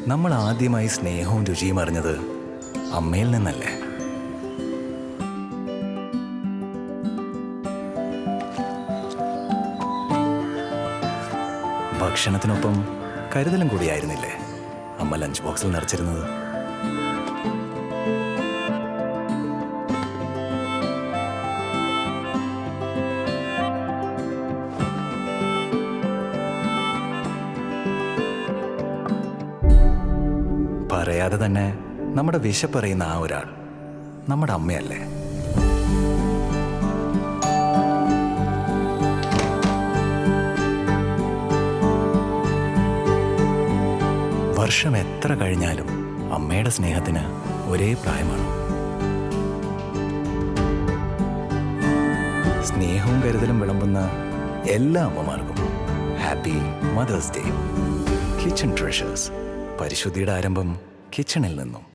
നമ്മൾ ആദ്യമായി സ്നേഹവും രുചിയും അറിഞ്ഞത് അമ്മയിൽ നിന്നല്ലേ? ഭക്ഷണത്തിനൊപ്പം കരുതലും കൂടിയായിരുന്നില്ലേ അമ്മ ലഞ്ച് ബോക്സിൽ നിറച്ചിരുന്നത്? പറയാതെ തന്നെ നമ്മുടെ വിശപ്പറിയുന്ന ആ ഒരാൾ നമ്മുടെ അമ്മയല്ലേ? വർഷം എത്ര കഴിഞ്ഞാലും അമ്മയുടെ സ്നേഹത്തിന് ഒരേ പ്രായമാണ്. സ്നേഹവും കരുതലും വിളമ്പുന്ന എല്ലാ അമ്മമാർക്കും happy Mother's Day. Kitchen treasures, പരിശുദ്ധിയുടെ ആരംഭം കിച്ചണിൽ നിന്നും.